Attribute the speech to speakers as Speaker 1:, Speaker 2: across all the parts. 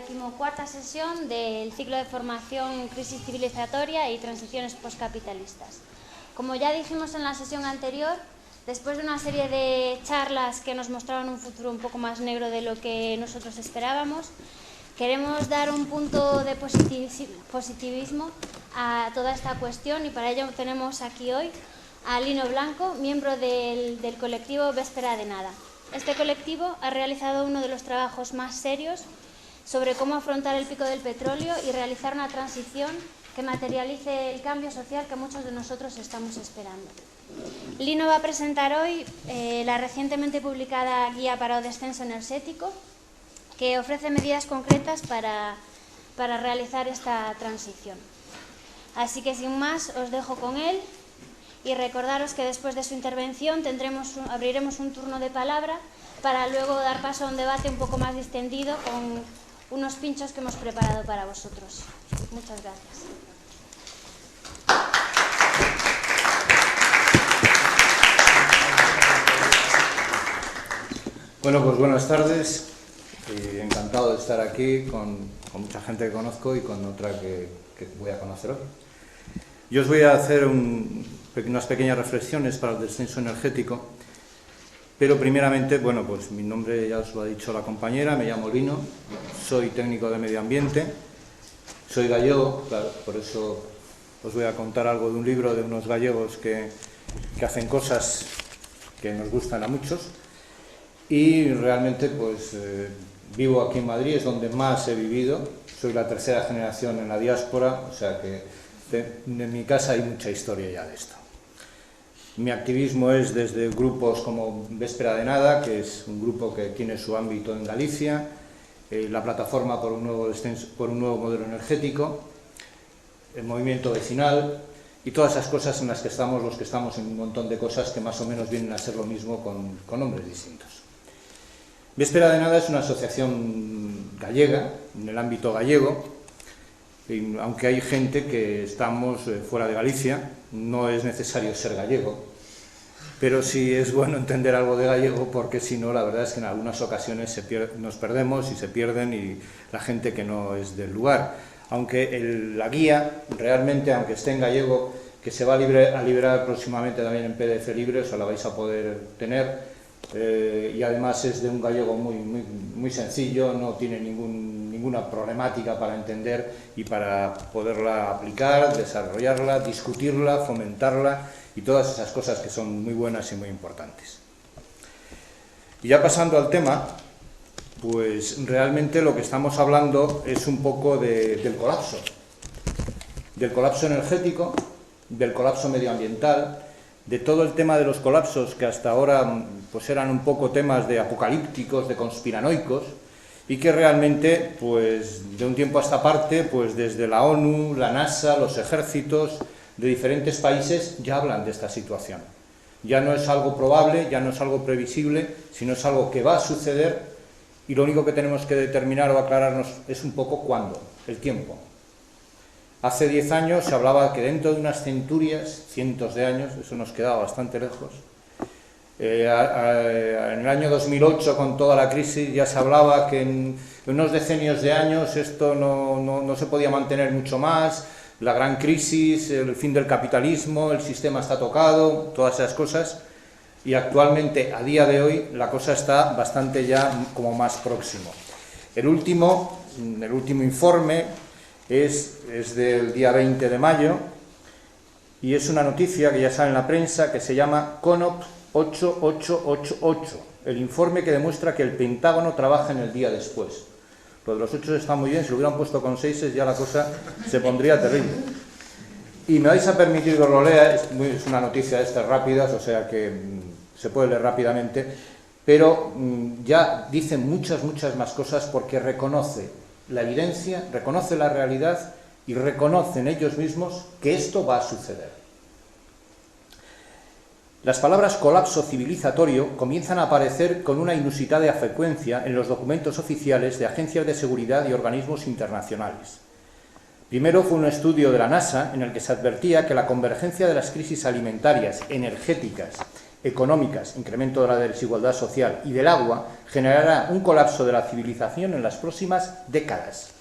Speaker 1: decimocuarta sesión del ciclo de formación Crisis civilizatoria y transiciones postcapitalistas. Como ya dijimos en la sesión anterior, después de una serie de charlas que nos mostraban un futuro un poco más negro de lo que nosotros esperábamos, queremos dar un punto de positivismo a toda esta cuestión y para ello tenemos aquí hoy a Lino Blanco, miembro del colectivo Véspera de Nada. Este colectivo ha realizado uno de los trabajos más serios sobre cómo afrontar el pico del petróleo y realizar una transición que materialice el cambio social que muchos de nosotros estamos esperando. Lino va a presentar hoy la recientemente publicada Guía para o Descenso Enerxético, que ofrece medidas concretas para realizar esta transición. Así que sin más os dejo con él y recordaros que después de su intervención abriremos un turno de palabra para luego dar paso a un debate un poco más distendido con unos pinchos que hemos preparado para vosotros. Muchas gracias.
Speaker 2: Bueno, pues buenas tardes. Encantado de estar aquí con mucha gente que conozco y con otra que voy a conocer hoy. Yo os voy a hacer unas pequeñas reflexiones para el descenso energético, pero primeramente, bueno, pues mi nombre ya os lo ha dicho la compañera, me llamo Lino, soy técnico de medio ambiente, soy gallego, claro, por eso os voy a contar algo de un libro de unos gallegos que hacen cosas que nos gustan a muchos y realmente pues vivo aquí en Madrid, es donde más he vivido, soy la tercera generación en la diáspora, o sea que en mi casa hay mucha historia ya de esto. Mi activismo es desde grupos como Véspera de Nada, que es un grupo que tiene su ámbito en Galicia, la plataforma por un nuevo modelo energético, el movimiento vecinal y todas esas cosas en las que estamos los que estamos en un montón de cosas que más o menos vienen a ser lo mismo con nombres distintos. Véspera de Nada es una asociación gallega, en el ámbito gallego, y aunque hay gente que estamos fuera de Galicia, no es necesario ser gallego, pero sí es bueno entender algo de gallego porque si no, la verdad es que en algunas ocasiones nos perdemos y se pierden y la gente que no es del lugar. Aunque la guía, realmente, aunque esté en gallego, que se va a liberar próximamente también en PDF libre, o sea, la vais a poder tener, y además es de un gallego muy sencillo, no tiene ninguna problemática para entender y para poderla aplicar, desarrollarla, discutirla, fomentarla y todas esas cosas que son muy buenas y muy importantes. Y ya pasando al tema, pues realmente lo que estamos hablando es un poco del colapso energético, del colapso medioambiental, de todo el tema de los colapsos que hasta ahora pues eran un poco temas de apocalípticos, de conspiranoicos, y que realmente, pues de un tiempo a esta parte, pues desde la ONU, la NASA, los ejércitos de diferentes países ya hablan de esta situación. Ya no es algo probable, ya no es algo previsible, sino es algo que va a suceder y lo único que tenemos que determinar o aclararnos es un poco cuándo, el tiempo. Hace 10 años se hablaba que dentro de unas centurias, cientos de años, eso nos quedaba bastante lejos. En el año 2008, con toda la crisis, ya se hablaba que en unos decenios de años esto no se podía mantener mucho más, la gran crisis, el fin del capitalismo, el sistema está tocado, todas esas cosas. Y actualmente, a día de hoy, la cosa está bastante ya como más próximo. El último informe es del día 20 de mayo y es una noticia que ya sale en la prensa que se llama CONOP 8888, el informe que demuestra que el Pentágono trabaja en el día después. Lo de los 8 está muy bien, si lo hubieran puesto con 6 ya la cosa se pondría terrible. Y me vais a permitir que os lo lea, es una noticia de estas rápidas, o sea que se puede leer rápidamente, pero ya dice muchas más cosas porque reconoce la evidencia, reconoce la realidad y reconocen ellos mismos que esto va a suceder. Las palabras colapso civilizatorio comienzan a aparecer con una inusitada frecuencia en los documentos oficiales de agencias de seguridad y organismos internacionales. Primero fue un estudio de la NASA en el que se advertía que la convergencia de las crisis alimentarias, energéticas económicas, incremento de la desigualdad social y del agua, generará un colapso de la civilización en las próximas décadas.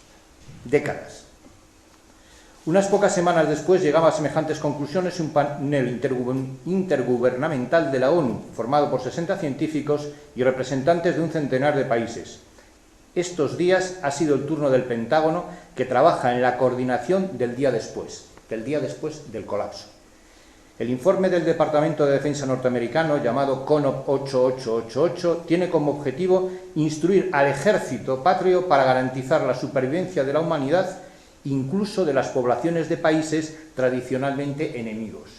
Speaker 2: Unas pocas semanas después llegaba a semejantes conclusiones un panel intergubernamental de la ONU, formado por 60 científicos y representantes de un centenar de países. Estos días ha sido el turno del Pentágono, que trabaja en la coordinación del día después del colapso. El informe del Departamento de Defensa norteamericano, llamado CONOP 8888, tiene como objetivo instruir al ejército patrio para garantizar la supervivencia de la humanidad, incluso de las poblaciones de países tradicionalmente enemigos.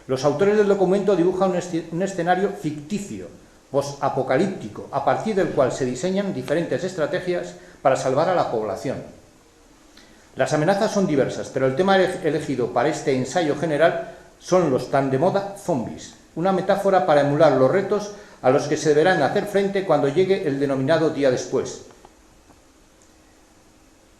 Speaker 2: Los autores del documento dibujan un escenario ficticio, posapocalíptico, a partir del cual se diseñan diferentes estrategias para salvar a la población. Las amenazas son diversas, pero el tema elegido para este ensayo general son los tan de moda zombies, una metáfora para emular los retos a los que se deberán hacer frente cuando llegue el denominado día después.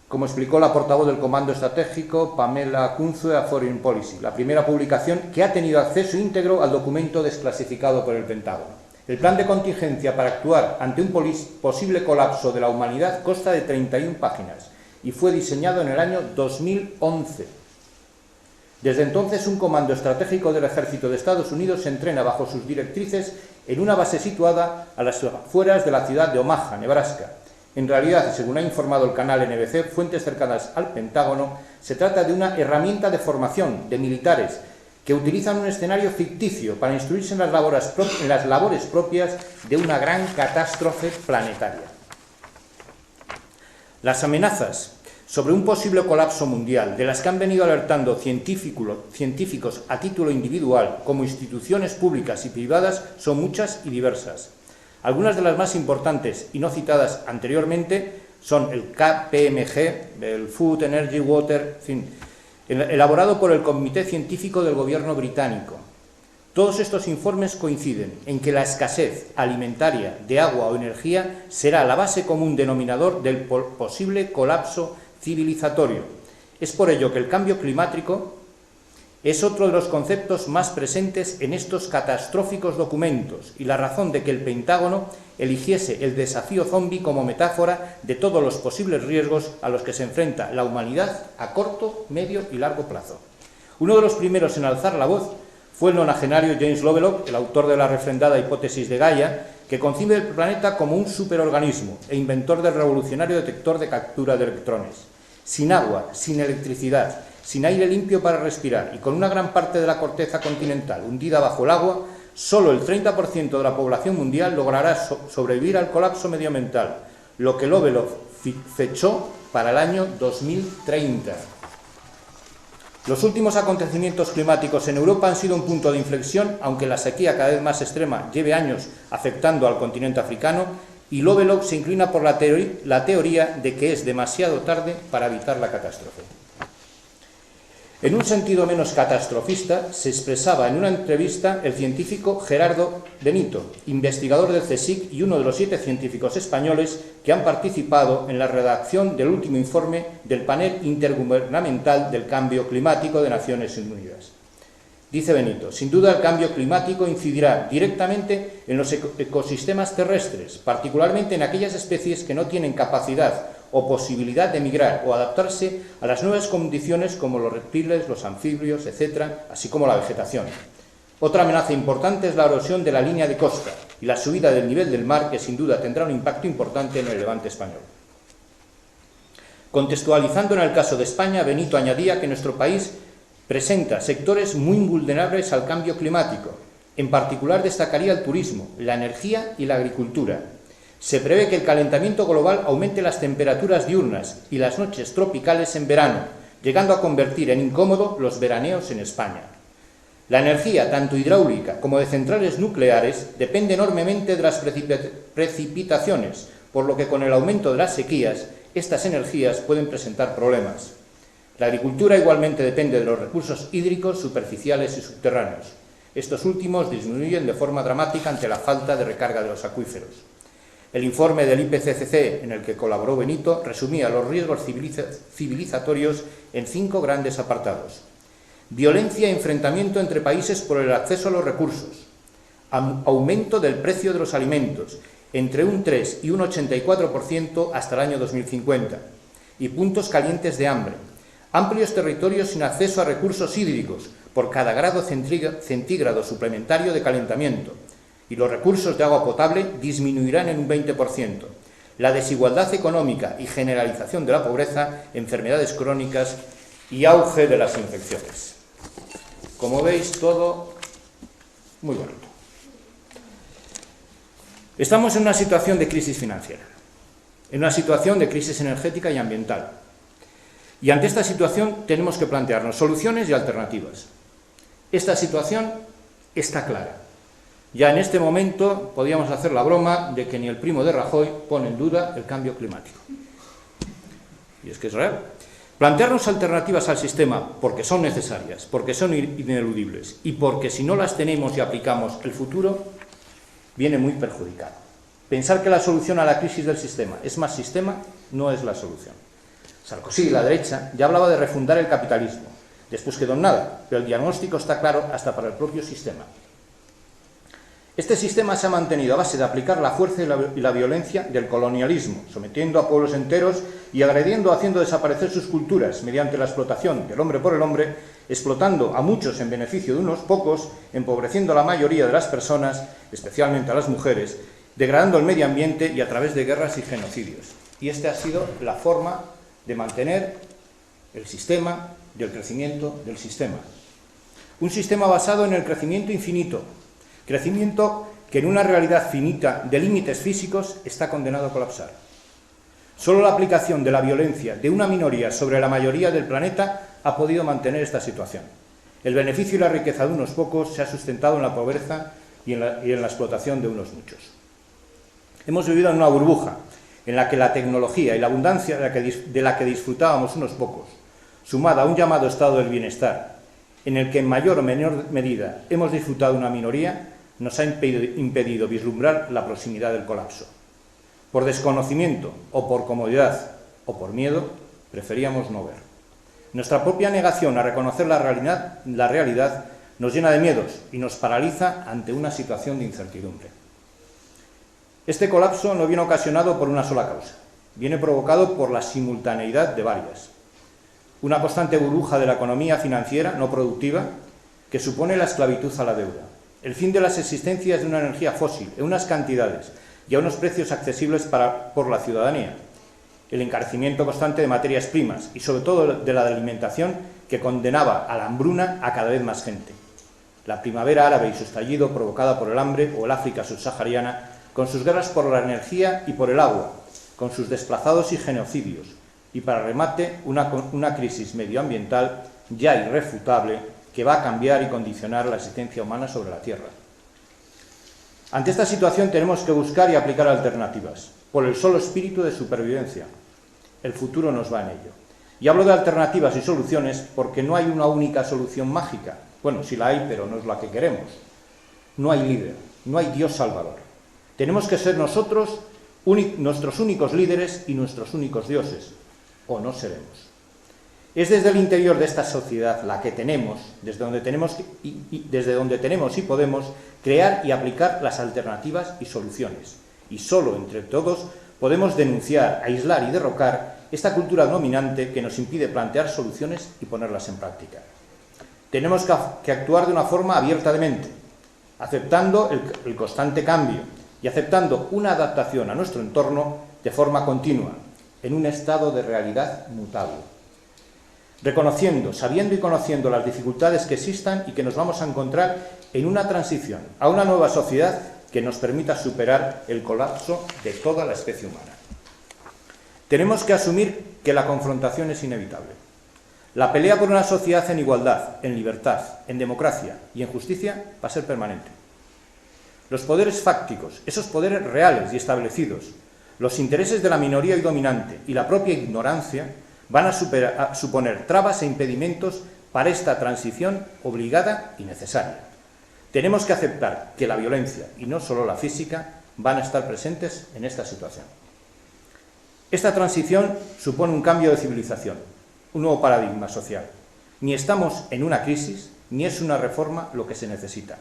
Speaker 2: Como explicó la portavoz del Comando Estratégico, Pamela Kunze, a Foreign Policy, la primera publicación que ha tenido acceso íntegro al documento desclasificado por el Pentágono. El plan de contingencia para actuar ante un posible colapso de la humanidad consta de 31 páginas y fue diseñado en el año 2011. Desde entonces, un comando estratégico del Ejército de Estados Unidos se entrena bajo sus directrices en una base situada a las afueras de la ciudad de Omaha, Nebraska. En realidad, según ha informado el canal NBC, fuentes cercanas al Pentágono, se trata de una herramienta de formación de militares que utilizan un escenario ficticio para instruirse en las labores propias de una gran catástrofe planetaria. Las amenazas sobre un posible colapso mundial, de las que han venido alertando científicos a título individual, como instituciones públicas y privadas, son muchas y diversas. Algunas de las más importantes y no citadas anteriormente son el KPMG, el Food, Energy, Water, en fin, elaborado por el Comité Científico del Gobierno británico. Todos estos informes coinciden en que la escasez alimentaria de agua o energía será la base común denominador del posible colapso civilizatorio. Es por ello que el cambio climático es otro de los conceptos más presentes en estos catastróficos documentos y la razón de que el Pentágono eligiese el desafío zombie como metáfora de todos los posibles riesgos a los que se enfrenta la humanidad a corto, medio y largo plazo. Uno de los primeros en alzar la voz fue el nonagenario James Lovelock, el autor de la refrendada hipótesis de Gaia, que concibe el planeta como un superorganismo e inventor del revolucionario detector de captura de electrones. Sin agua, sin electricidad, sin aire limpio para respirar y con una gran parte de la corteza continental hundida bajo el agua, solo el 30% de la población mundial logrará sobrevivir al colapso medioambiental, lo que Lovelock fechó para el año 2030. Los últimos acontecimientos climáticos en Europa han sido un punto de inflexión, aunque la sequía cada vez más extrema lleve años afectando al continente africano, y Lovelock se inclina por la teoría de que es demasiado tarde para evitar la catástrofe. En un sentido menos catastrofista, se expresaba en una entrevista el científico Gerardo Benito, investigador del CSIC y uno de los 7 científicos españoles que han participado en la redacción del último informe del Panel Intergubernamental del Cambio Climático de Naciones Unidas. Dice Benito, sin duda el cambio climático incidirá directamente en los ecosistemas terrestres, particularmente en aquellas especies que no tienen capacidad o posibilidad de migrar o adaptarse a las nuevas condiciones como los reptiles, los anfibios, etc., así como la vegetación. Otra amenaza importante es la erosión de la línea de costa y la subida del nivel del mar, que sin duda tendrá un impacto importante en el levante español. Contextualizando en el caso de España, Benito añadía que nuestro país presenta sectores muy vulnerables al cambio climático. En particular destacaría el turismo, la energía y la agricultura. Se prevé que el calentamiento global aumente las temperaturas diurnas y las noches tropicales en verano, llegando a convertir en incómodo los veraneos en España. La energía, tanto hidráulica como de centrales nucleares, depende enormemente de las precipitaciones, por lo que con el aumento de las sequías, estas energías pueden presentar problemas. La agricultura igualmente depende de los recursos hídricos superficiales y subterráneos. Estos últimos disminuyen de forma dramática ante la falta de recarga de los acuíferos. El informe del IPCC, en el que colaboró Benito, resumía los riesgos civilizatorios en 5 grandes apartados. Violencia y enfrentamiento entre países por el acceso a los recursos. aumento del precio de los alimentos, entre un 3 y un 84% hasta el año 2050, y puntos calientes de hambre, amplios territorios sin acceso a recursos hídricos por cada grado centígrado suplementario de calentamiento, y los recursos de agua potable disminuirán en un 20%, la desigualdad económica y generalización de la pobreza, enfermedades crónicas y auge de las infecciones. Como veis, todo muy bonito. Estamos en una situación de crisis financiera, en una situación de crisis energética y ambiental. Y ante esta situación tenemos que plantearnos soluciones y alternativas. Esta situación está clara. Ya en este momento podríamos hacer la broma de que ni el primo de Rajoy pone en duda el cambio climático. Y es que es real. Plantearnos alternativas al sistema porque son necesarias, porque son ineludibles y porque si no las tenemos y aplicamos, el futuro viene muy perjudicado. Pensar que la solución a la crisis del sistema es más sistema no es la solución. Sarkozy, la derecha, ya hablaba de refundar el capitalismo. Después quedó en nada, pero el diagnóstico está claro hasta para el propio sistema. Este sistema se ha mantenido a base de aplicar la fuerza y la violencia del colonialismo, sometiendo a pueblos enteros y agrediendo, haciendo desaparecer sus culturas mediante la explotación del hombre por el hombre, explotando a muchos en beneficio de unos pocos, empobreciendo a la mayoría de las personas, especialmente a las mujeres, degradando el medio ambiente y a través de guerras y genocidios. Y esta ha sido la forma de mantener el sistema del crecimiento del sistema. Un sistema basado en el crecimiento infinito, crecimiento que en una realidad finita de límites físicos está condenado a colapsar. Solo la aplicación de la violencia de una minoría sobre la mayoría del planeta ha podido mantener esta situación. El beneficio y la riqueza de unos pocos se ha sustentado en la pobreza y en la explotación de unos muchos. Hemos vivido en una burbuja en la que la tecnología y la abundancia de la que disfrutábamos unos pocos, sumada a un llamado estado del bienestar, en el que en mayor o menor medida hemos disfrutado una minoría, nos ha impedido vislumbrar la proximidad del colapso. Por desconocimiento, o por comodidad, o por miedo, preferíamos no ver. Nuestra propia negación a reconocer la realidad nos llena de miedos y nos paraliza ante una situación de incertidumbre. Este colapso no viene ocasionado por una sola causa, viene provocado por la simultaneidad de varias. Una constante burbuja de la economía financiera no productiva que supone la esclavitud a la deuda, el fin de las existencias de una energía fósil en unas cantidades y a unos precios accesibles por la ciudadanía, el encarecimiento constante de materias primas y sobre todo de la alimentación que condenaba a la hambruna a cada vez más gente, la primavera árabe y su estallido provocada por el hambre o el África subsahariana con sus guerras por la energía y por el agua, con sus desplazados y genocidios, y para remate una crisis medioambiental ya irrefutable que va a cambiar y condicionar la existencia humana sobre la Tierra. Ante esta situación tenemos que buscar y aplicar alternativas, por el solo espíritu de supervivencia. El futuro nos va en ello. Y hablo de alternativas y soluciones porque no hay una única solución mágica. Bueno, sí la hay, pero no es la que queremos. No hay líder, no hay Dios salvador. Tenemos que ser nosotros nuestros únicos líderes y nuestros únicos dioses, o no seremos. Es desde el interior de esta sociedad la que tenemos, desde donde tenemos y podemos crear y aplicar las alternativas y soluciones. Y solo entre todos podemos denunciar, aislar y derrocar esta cultura dominante que nos impide plantear soluciones y ponerlas en práctica. Tenemos que actuar de una forma abierta de mente, aceptando el constante cambio y aceptando una adaptación a nuestro entorno de forma continua, en un estado de realidad mutable. Reconociendo, sabiendo y conociendo las dificultades que existan y que nos vamos a encontrar en una transición a una nueva sociedad que nos permita superar el colapso de toda la especie humana. Tenemos que asumir que la confrontación es inevitable. La pelea por una sociedad en igualdad, en libertad, en democracia y en justicia va a ser permanente. Los poderes fácticos, esos poderes reales y establecidos, los intereses de la minoría y dominante y la propia ignorancia van a suponer trabas e impedimentos para esta transición obligada y necesaria. Tenemos que aceptar que la violencia, y no solo la física, van a estar presentes en esta situación. Esta transición supone un cambio de civilización, un nuevo paradigma social. Ni estamos en una crisis, ni es una reforma lo que se necesita.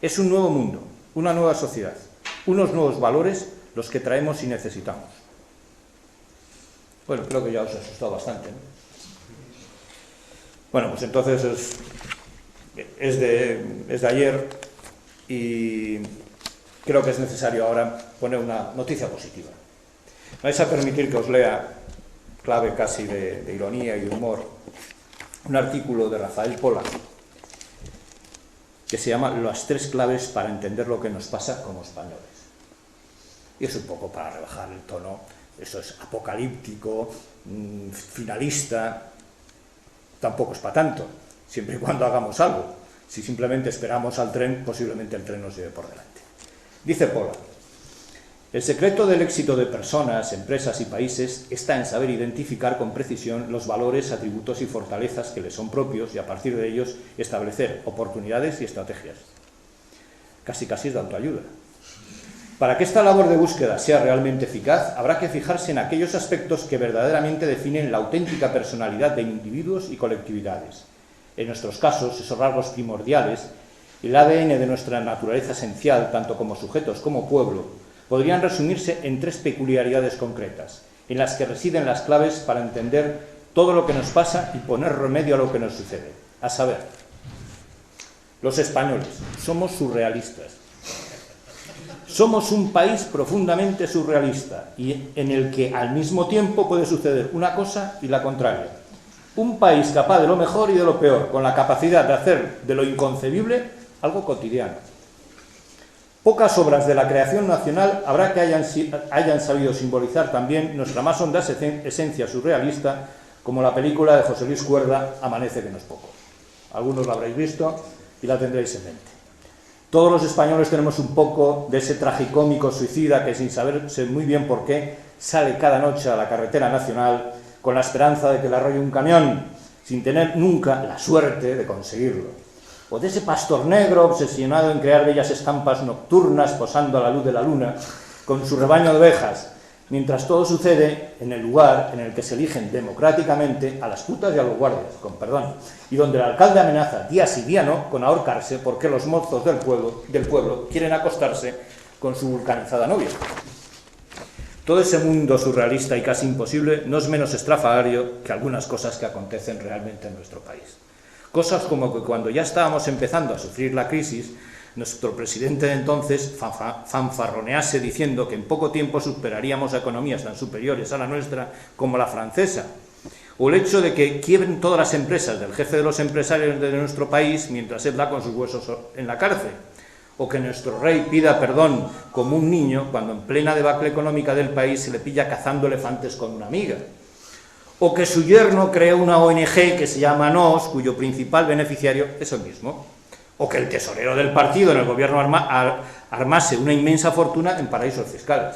Speaker 2: Es un nuevo mundo, una nueva sociedad, unos nuevos valores, los que traemos y necesitamos. Bueno, creo que ya os he asustado bastante, ¿no? Bueno, pues entonces es de ayer y creo que es necesario ahora poner una noticia positiva. Me vais a permitir que os lea, clave casi de ironía y de humor, un artículo de Rafael Pola que se llama Las 3 claves para entender lo que nos pasa como españoles. Y es un poco para rebajar el tono, eso es apocalíptico, finalista, tampoco es para tanto, siempre y cuando hagamos algo. Si simplemente esperamos al tren, posiblemente el tren nos lleve por delante. Dice Pola: el secreto del éxito de personas, empresas y países está en saber identificar con precisión los valores, atributos y fortalezas que les son propios y a partir de ellos establecer oportunidades y estrategias. Casi es de autoayuda. Para que esta labor de búsqueda sea realmente eficaz, habrá que fijarse en aquellos aspectos que verdaderamente definen la auténtica personalidad de individuos y colectividades. En nuestros casos, esos rasgos primordiales, el ADN de nuestra naturaleza esencial, tanto como sujetos como pueblo, podrían resumirse en 3 peculiaridades concretas, en las que residen las claves para entender todo lo que nos pasa y poner remedio a lo que nos sucede. A saber, los españoles somos surrealistas. Somos un país profundamente surrealista y en el que al mismo tiempo puede suceder una cosa y la contraria. Un país capaz de lo mejor y de lo peor, con la capacidad de hacer de lo inconcebible algo cotidiano. Pocas obras de la creación nacional habrá que hayan sabido simbolizar también nuestra más honda esencia surrealista, como la película de José Luis Cuerda, Amanece, que no es poco. Algunos la habréis visto y la tendréis en mente. Todos los españoles tenemos un poco de ese tragicómico suicida que, sin saberse muy bien por qué, sale cada noche a la carretera nacional con la esperanza de que le arrolle un camión, sin tener nunca la suerte de conseguirlo. O de ese pastor negro obsesionado en crear bellas estampas nocturnas posando a la luz de la luna con su rebaño de ovejas, mientras todo sucede en el lugar en el que se eligen democráticamente a las putas y a los guardias, con perdón, y donde el alcalde amenaza día sí día no con ahorcarse porque los mozos del pueblo quieren acostarse con su vulcanizada novia. Todo ese mundo surrealista y casi imposible no es menos estrafalario que algunas cosas que acontecen realmente en nuestro país. Cosas como que cuando ya estábamos empezando a sufrir la crisis, nuestro presidente de entonces fanfarronease diciendo que en poco tiempo superaríamos a economías tan superiores a la nuestra como la francesa. O el hecho de que quiebren todas las empresas del jefe de los empresarios de nuestro país mientras él da con sus huesos en la cárcel. O que nuestro rey pida perdón como un niño cuando en plena debacle económica del país se le pilla cazando elefantes con una amiga. O que su yerno crea una ONG que se llama NOS, cuyo principal beneficiario es el mismo. O que el tesorero del partido en el gobierno armase una inmensa fortuna en paraísos fiscales.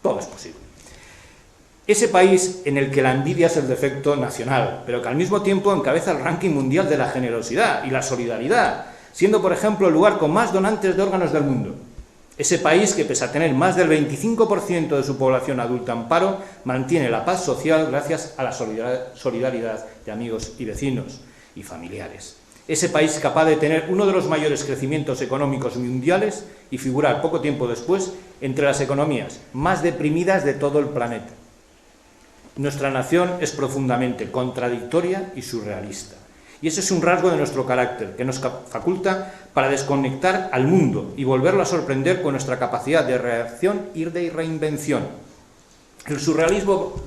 Speaker 2: Todo es posible. Ese país en el que la envidia es el defecto nacional, pero que al mismo tiempo encabeza el ranking mundial de la generosidad y la solidaridad, siendo, por ejemplo, el lugar con más donantes de órganos del mundo. Ese país que, pese a tener más del 25% de su población adulta en paro, mantiene la paz social gracias a la solidaridad de amigos y vecinos y familiares. Ese país capaz de tener uno de los mayores crecimientos económicos mundiales y figurar poco tiempo después entre las economías más deprimidas de todo el planeta. Nuestra nación es profundamente contradictoria y surrealista. Y ese es un rasgo de nuestro carácter, que nos faculta para desconectar al mundo y volverlo a sorprender con nuestra capacidad de reacción y de reinvención. El surrealismo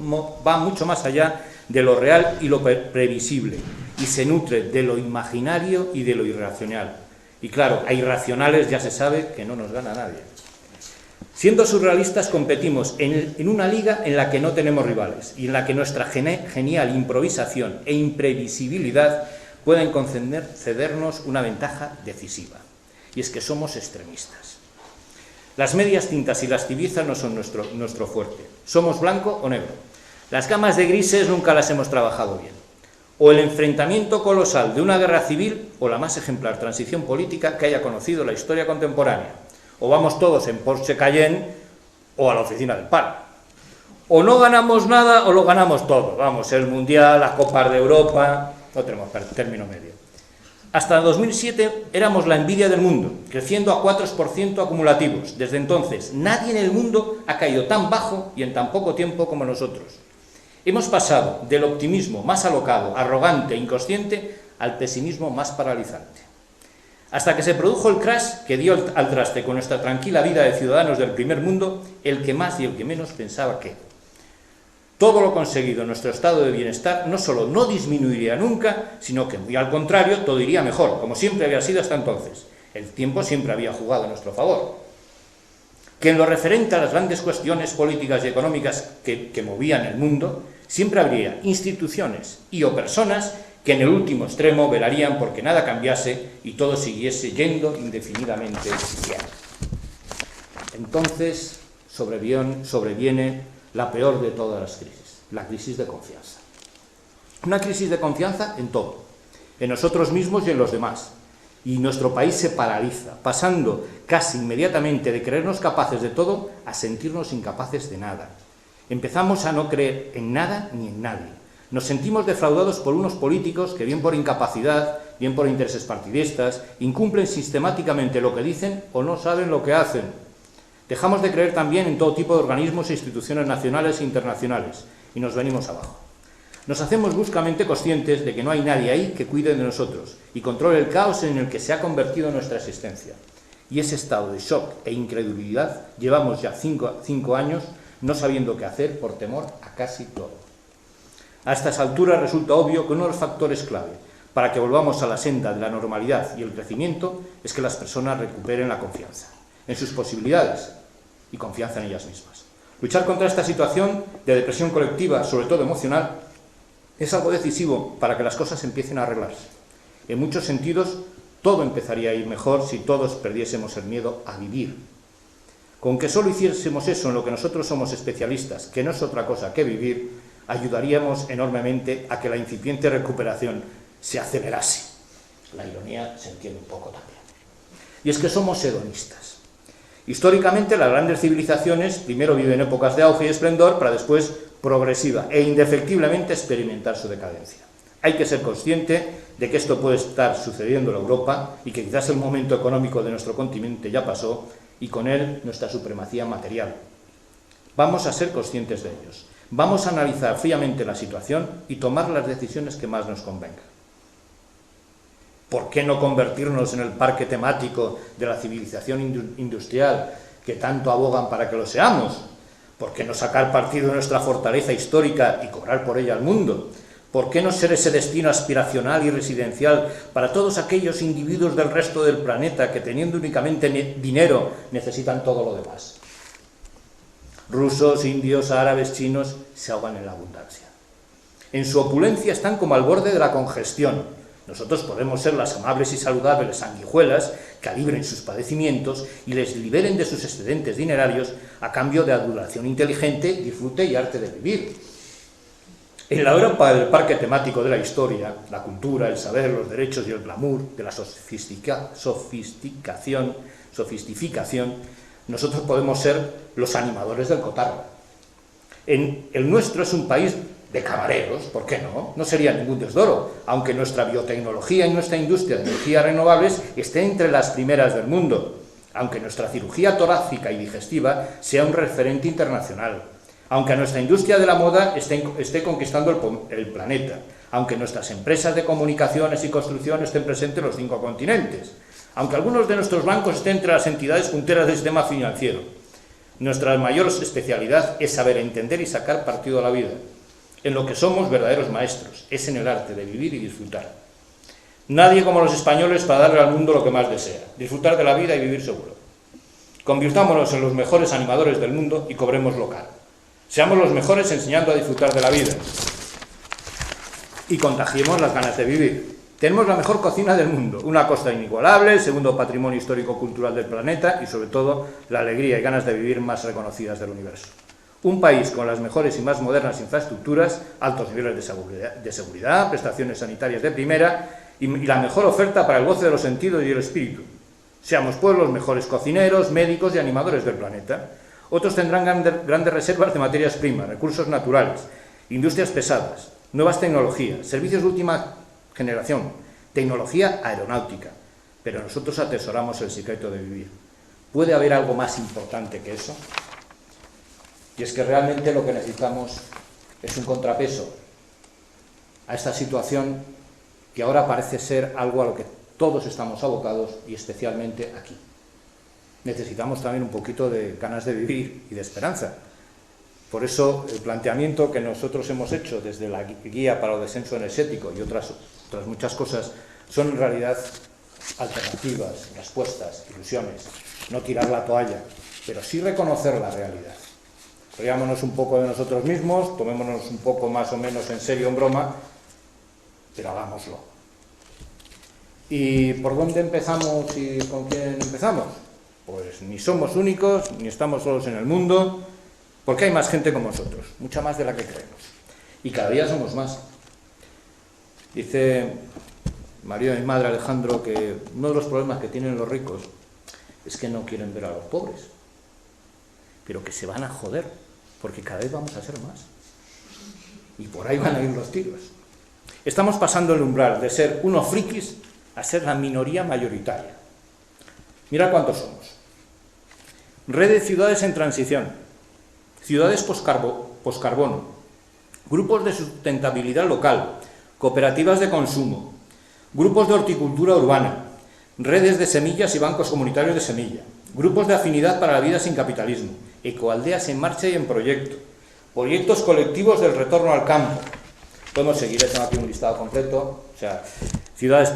Speaker 2: va mucho más allá de lo real y lo previsible, y se nutre de lo imaginario y de lo irracional. Y claro, a irracionales ya se sabe que no nos gana nadie. Siendo surrealistas competimos en una liga en la que no tenemos rivales y en la que nuestra genial improvisación e imprevisibilidad pueden concedernos una ventaja decisiva. Y es que somos extremistas. Las medias tintas y las tibiezas no son nuestro fuerte. Somos blanco o negro. Las gamas de grises nunca las hemos trabajado bien. O el enfrentamiento colosal de una guerra civil o la más ejemplar transición política que haya conocido la historia contemporánea. O vamos todos en Porsche Cayenne o a la oficina del paro. O no ganamos nada o lo ganamos todo. Vamos, el Mundial, las Copas de Europa, no tenemos término medio.
Speaker 3: Hasta 2007 éramos la envidia del mundo, creciendo a 4% acumulativos. Desde entonces, nadie en el mundo ha caído tan bajo y en tan poco tiempo como nosotros. Hemos pasado del optimismo más alocado, arrogante e inconsciente al pesimismo más paralizante. Hasta que se produjo el crash que dio al traste con nuestra tranquila vida de ciudadanos del primer mundo, el que más y el que menos pensaba que todo lo conseguido en nuestro estado de bienestar no solo no disminuiría nunca, sino que muy al contrario, todo iría mejor, como siempre había sido hasta entonces. El tiempo siempre había jugado a nuestro favor. Que en lo referente a las grandes cuestiones políticas y económicas que movían el mundo, siempre habría instituciones y o personas que en el último extremo velarían porque nada cambiase y todo siguiese yendo indefinidamente bien. Entonces sobreviene la peor de todas las crisis, la crisis de confianza. Una crisis de confianza en todo, en nosotros mismos y en los demás. Y nuestro país se paraliza, pasando casi inmediatamente de creernos capaces de todo a sentirnos incapaces de nada. Empezamos a no creer en nada ni en nadie. Nos sentimos defraudados por unos políticos que, bien por incapacidad, bien por intereses partidistas, incumplen sistemáticamente lo que dicen o no saben lo que hacen. Dejamos de creer también en todo tipo de organismos e instituciones nacionales e internacionales y nos venimos abajo. Nos hacemos bruscamente conscientes de que no hay nadie ahí que cuide de nosotros y controle el caos en el que se ha convertido nuestra existencia. Y ese estado de shock e incredulidad llevamos ya 5 años no sabiendo qué hacer por temor a casi todo. A estas alturas resulta obvio que uno de los factores clave para que volvamos a la senda de la normalidad y el crecimiento es que las personas recuperen la confianza en sus posibilidades y confianza en ellas mismas. Luchar contra esta situación de depresión colectiva, sobre todo emocional, es algo decisivo para que las cosas empiecen a arreglarse. En muchos sentidos, todo empezaría a ir mejor si todos perdiésemos el miedo a vivir. Con que solo hiciésemos eso en lo que nosotros somos especialistas, que no es otra cosa que vivir, ayudaríamos enormemente a que la incipiente recuperación se acelerase. La ironía se entiende un poco también. Y es que somos hedonistas. Históricamente, las grandes civilizaciones primero viven épocas de auge y esplendor para después, progresiva e indefectiblemente, experimentar su decadencia. Hay que ser consciente de que esto puede estar sucediendo en Europa y que quizás el momento económico de nuestro continente ya pasó y con él nuestra supremacía material. Vamos a ser conscientes de ellos. Vamos a analizar fríamente la situación y tomar las decisiones que más nos convengan. ¿Por qué no convertirnos en el parque temático de la civilización industrial que tanto abogan para que lo seamos? ¿Por qué no sacar partido de nuestra fortaleza histórica y cobrar por ella al mundo? ¿Por qué no ser ese destino aspiracional y residencial para todos aquellos individuos del resto del planeta que, teniendo únicamente dinero, necesitan todo lo demás? Rusos, indios, árabes, chinos se ahogan en la abundancia. En su opulencia están como al borde de la congestión. Nosotros podemos ser las amables y saludables sanguijuelas que alivren sus padecimientos y les liberen de sus excedentes dinerarios a cambio de adulación inteligente, disfrute y arte de vivir. En la Europa del parque temático de la historia, la cultura, el saber, los derechos y el glamour, de la sofisticación, nosotros podemos ser los animadores del cotarro. El nuestro es un país de camareros, ¿por qué no? No sería ningún desdoro, aunque nuestra biotecnología y nuestra industria de energías renovables esté entre las primeras del mundo, aunque nuestra cirugía torácica y digestiva sea un referente internacional, aunque nuestra industria de la moda esté conquistando el planeta, aunque nuestras empresas de comunicaciones y construcción estén presentes en los 5 continentes, aunque algunos de nuestros bancos estén entre las entidades punteras del sistema financiero. Nuestra mayor especialidad es saber entender y sacar partido a la vida. En lo que somos verdaderos maestros, es en el arte de vivir y disfrutar. Nadie como los españoles para darle al mundo lo que más desea, disfrutar de la vida y vivir seguro. Convirtámonos en los mejores animadores del mundo y cobremos local. Seamos los mejores enseñando a disfrutar de la vida. Y contagiemos las ganas de vivir. Tenemos la mejor cocina del mundo, una costa inigualable, el segundo patrimonio histórico-cultural del planeta y, sobre todo, la alegría y ganas de vivir más reconocidas del universo. Un país con las mejores y más modernas infraestructuras, altos niveles de seguridad, prestaciones sanitarias de primera y la mejor oferta para el goce de los sentidos y el espíritu. Seamos pues los mejores cocineros, médicos y animadores del planeta. Otros tendrán grandes reservas de materias primas, recursos naturales, industrias pesadas, nuevas tecnologías, servicios de última generación, tecnología aeronáutica, pero nosotros atesoramos el secreto de vivir. ¿Puede haber algo más importante que eso? Y es que realmente lo que necesitamos es un contrapeso a esta situación que ahora parece ser algo a lo que todos estamos abocados, y especialmente aquí. Necesitamos también un poquito de ganas de vivir y de esperanza. Por eso el planteamiento que nosotros hemos hecho desde la guía para el descenso energético y otras muchas cosas son en realidad alternativas, respuestas, ilusiones. No tirar la toalla, pero sí reconocer la realidad. Riámonos un poco de nosotros mismos, tomémonos un poco más o menos en serio en broma, pero hagámoslo. ¿Y por dónde empezamos y con quién empezamos? Pues ni somos únicos, ni estamos solos en el mundo, porque hay más gente como nosotros, mucha más de la que creemos. Y cada día somos más. Dice María, mi madre, Alejandro, que uno de los problemas que tienen los ricos es que no quieren ver a los pobres, pero que se van a joder, porque cada vez vamos a ser más. Y por ahí van a ir los tiros. Estamos pasando el umbral de ser unos frikis a ser la minoría mayoritaria. Mira cuántos somos. Red de ciudades en transición, ciudades poscarbono, grupos de sustentabilidad local, cooperativas de consumo, grupos de horticultura urbana, redes de semillas y bancos comunitarios de semilla, grupos de afinidad para la vida sin capitalismo, ecoaldeas en marcha y en proyecto, proyectos colectivos del retorno al campo. Podemos seguir, tengo aquí un listado completo, o sea, ciudades,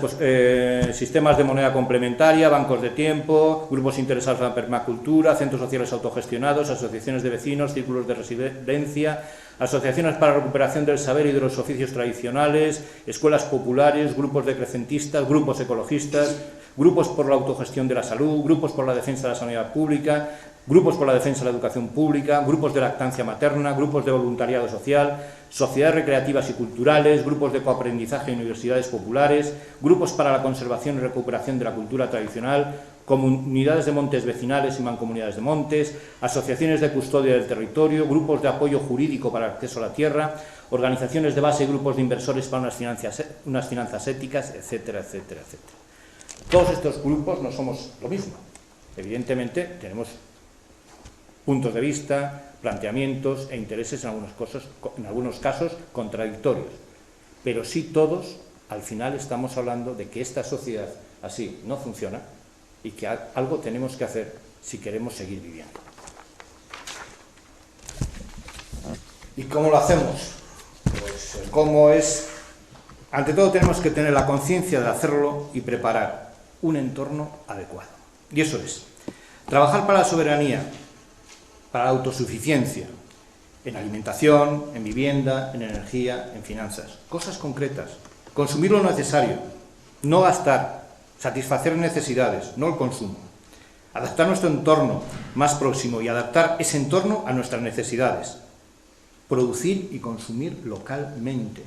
Speaker 3: sistemas de moneda complementaria, bancos de tiempo, grupos interesados en la permacultura, centros sociales autogestionados, asociaciones de vecinos, círculos de residencia, asociaciones para la recuperación del saber y de los oficios tradicionales, escuelas populares, grupos decrecentistas, grupos ecologistas, grupos por la autogestión de la salud, grupos por la defensa de la sanidad pública, grupos por la defensa de la educación pública, grupos de lactancia materna, grupos de voluntariado social, sociedades recreativas y culturales, grupos de coaprendizaje y universidades populares, grupos para la conservación y recuperación de la cultura tradicional, comunidades de montes vecinales y mancomunidades de montes, asociaciones de custodia del territorio, grupos de apoyo jurídico para el acceso a la tierra, organizaciones de base y grupos de inversores para unas finanzas éticas, etcétera, etcétera, etcétera. Todos estos grupos no somos lo mismo. Evidentemente tenemos puntos de vista, planteamientos e intereses en algunos casos contradictorios, pero sí todos al final estamos hablando de que esta sociedad así no funciona y que algo tenemos que hacer si queremos seguir viviendo. ¿Y cómo lo hacemos? Pues el cómo es, ante todo tenemos que tener la conciencia de hacerlo y preparar un entorno adecuado. Y eso es, trabajar para la soberanía, para la autosuficiencia, en alimentación, en vivienda, en energía, en finanzas. Cosas concretas. Consumir lo necesario, no gastar, satisfacer necesidades, no el consumo. Adaptar nuestro entorno más próximo y adaptar ese entorno a nuestras necesidades. Producir y consumir localmente.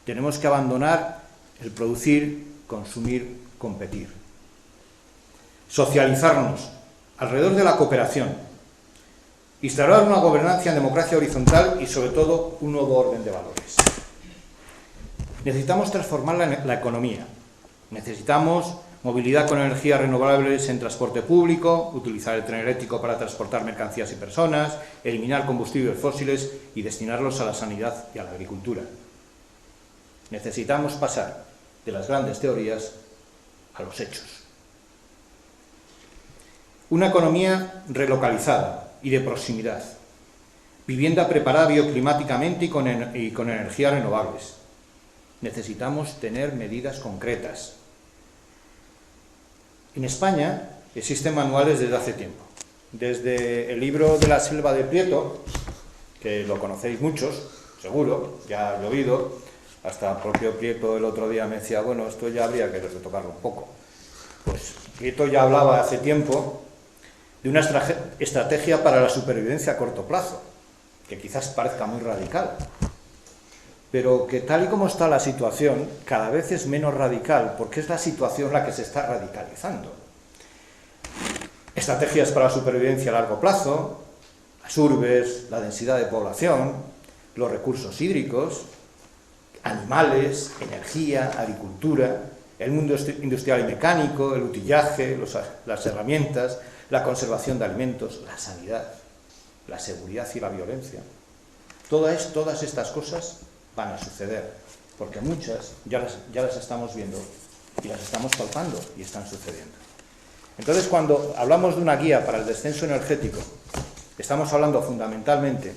Speaker 3: Tenemos que abandonar el producir, consumir, competir. Socializarnos alrededor de la cooperación. Instaurar una gobernanza en democracia horizontal y, sobre todo, un nuevo orden de valores. Necesitamos transformar la economía. Necesitamos movilidad con energías renovables en transporte público, utilizar el tren eléctrico para transportar mercancías y personas, eliminar combustibles fósiles y destinarlos a la sanidad y a la agricultura. Necesitamos pasar de las grandes teorías a los hechos. Una economía relocalizada y de proximidad, vivienda preparada bioclimáticamente y con energías renovables. Necesitamos tener medidas concretas. En España existen manuales desde hace tiempo, desde el libro de la selva de Prieto, que lo conocéis muchos, seguro, ya ha llovido, hasta el propio Prieto el otro día me decía, bueno, esto ya habría que retocarlo un poco. Pues Prieto ya hablaba hace tiempo de una estrategia para la supervivencia a corto plazo, que quizás parezca muy radical, pero que tal y como está la situación, cada vez es menos radical, porque es la situación la que se está radicalizando. Estrategias para la supervivencia a largo plazo, las urbes, la densidad de población, los recursos hídricos, animales, energía, agricultura, el mundo industrial y mecánico, el utillaje, las herramientas, la conservación de alimentos, la sanidad, la seguridad y la violencia. Todas estas cosas van a suceder, porque muchas ya las estamos viendo y las estamos palpando y están sucediendo. Entonces, cuando hablamos de una guía para el descenso energético, estamos hablando fundamentalmente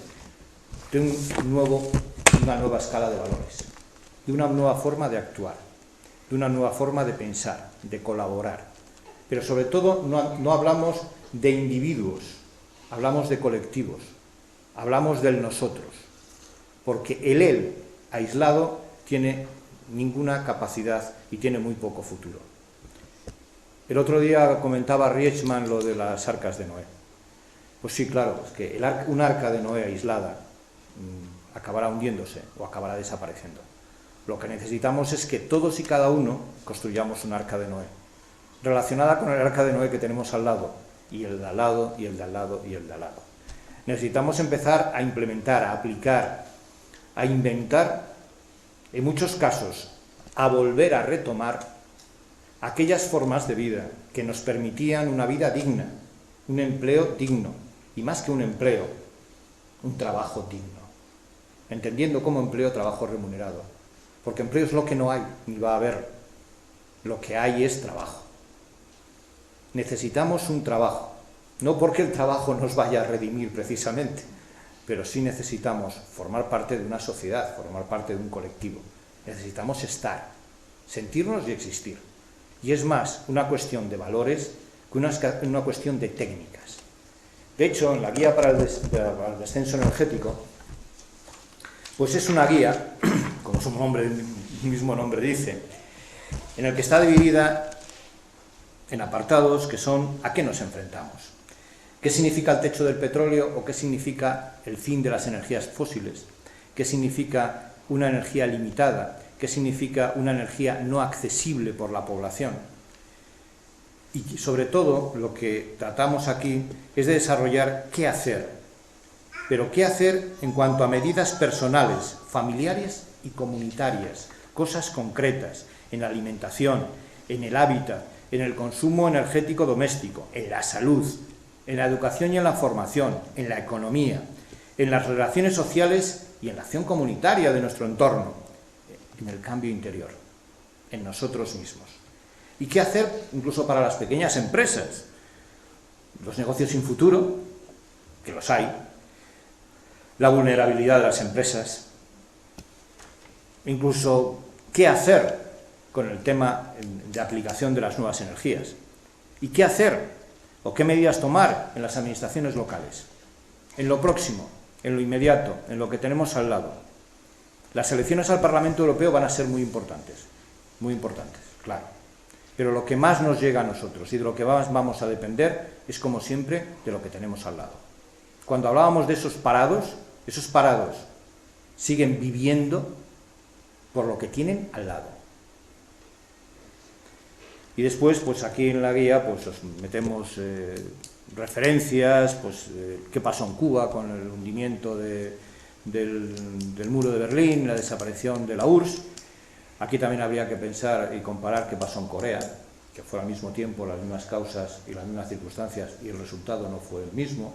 Speaker 3: de una nueva escala de valores, de una nueva forma de actuar, de una nueva forma de pensar, de colaborar. Pero sobre todo no hablamos de individuos, hablamos de colectivos, hablamos del nosotros, porque el él aislado tiene ninguna capacidad y tiene muy poco futuro. El otro día comentaba Rietzmann lo de las arcas de Noé. Pues sí, claro, es que un arca de Noé aislada acabará hundiéndose o acabará desapareciendo. Lo que necesitamos es que todos y cada uno construyamos un arca de Noé, relacionada con el arca de Noé que tenemos al lado, y el de al lado, y el de al lado, y el de al lado. Necesitamos empezar a implementar, a aplicar, a inventar, en muchos casos, a volver a retomar aquellas formas de vida que nos permitían una vida digna, un empleo digno, y más que un empleo, un trabajo digno. Entendiendo como empleo trabajo remunerado, porque empleo es lo que no hay, ni va a haber. Lo que hay es trabajo. Necesitamos un trabajo, no porque el trabajo nos vaya a redimir precisamente, pero sí necesitamos formar parte de una sociedad, formar parte de un colectivo. Necesitamos estar, sentirnos y existir. Y es más una cuestión de valores que una cuestión de técnicas. De hecho, en la guía para el descenso energético, pues es una guía, como su mismo nombre dice, en el que está dividida en apartados que son ¿a qué nos enfrentamos? ¿Qué significa el techo del petróleo o qué significa el fin de las energías fósiles? ¿Qué significa una energía limitada? ¿Qué significa una energía no accesible por la población? Y sobre todo lo que tratamos aquí es de desarrollar qué hacer, pero qué hacer en cuanto a medidas personales, familiares y comunitarias, cosas concretas en la alimentación, en el hábitat, en el consumo energético doméstico, en la salud, en la educación y en la formación, en la economía, en las relaciones sociales y en la acción comunitaria de nuestro entorno, en el cambio interior, en nosotros mismos. ¿Y qué hacer incluso para las pequeñas empresas? Los negocios sin futuro, que los hay, la vulnerabilidad de las empresas, incluso qué hacer con el tema de aplicación de las nuevas energías y qué hacer o qué medidas tomar en las administraciones locales, en lo próximo, en lo inmediato, en lo que tenemos al lado. Las elecciones al Parlamento Europeo van a ser muy importantes, claro, pero lo que más nos llega a nosotros y de lo que más vamos a depender es, como siempre, de lo que tenemos al lado. Cuando hablábamos de esos parados siguen viviendo por lo que tienen al lado. Y después, pues aquí en la guía, pues os metemos referencias, pues qué pasó en Cuba con el hundimiento del muro de Berlín, la desaparición de la URSS. Aquí también habría que pensar y comparar qué pasó en Corea, que fue al mismo tiempo las mismas causas y las mismas circunstancias y el resultado no fue el mismo.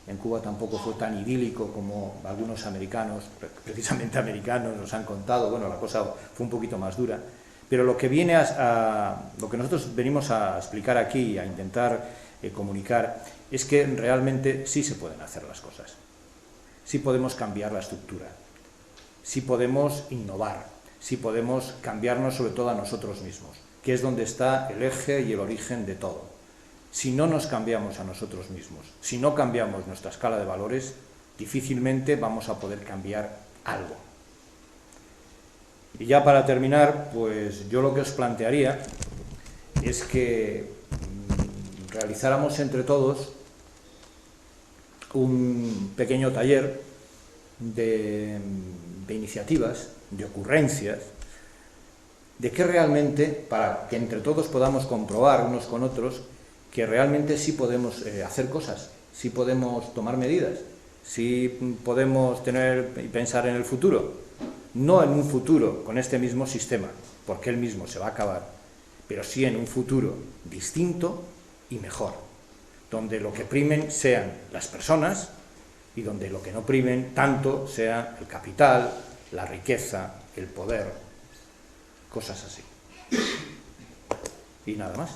Speaker 3: En Cuba tampoco fue tan idílico como algunos americanos, precisamente americanos, nos han contado. Bueno, la cosa fue un poquito más dura. Pero lo que lo que nosotros venimos a explicar aquí y a intentar comunicar es que realmente sí se pueden hacer las cosas. Sí podemos cambiar la estructura. Sí podemos innovar. Sí podemos cambiarnos sobre todo a nosotros mismos, que es donde está el eje y el origen de todo. Si no nos cambiamos a nosotros mismos, si no cambiamos nuestra escala de valores, difícilmente vamos a poder cambiar algo. Y ya para terminar, pues yo lo que os plantearía es que realizáramos entre todos un pequeño taller de iniciativas, de ocurrencias, de que realmente, para que entre todos podamos comprobar unos con otros, que realmente sí podemos hacer cosas, sí podemos tomar medidas, sí podemos tener y pensar en el futuro, no en un futuro con este mismo sistema, porque él mismo se va a acabar, pero sí en un futuro distinto y mejor, donde lo que primen sean las personas y donde lo que no primen tanto sea el capital, la riqueza, el poder, cosas así. Y nada más.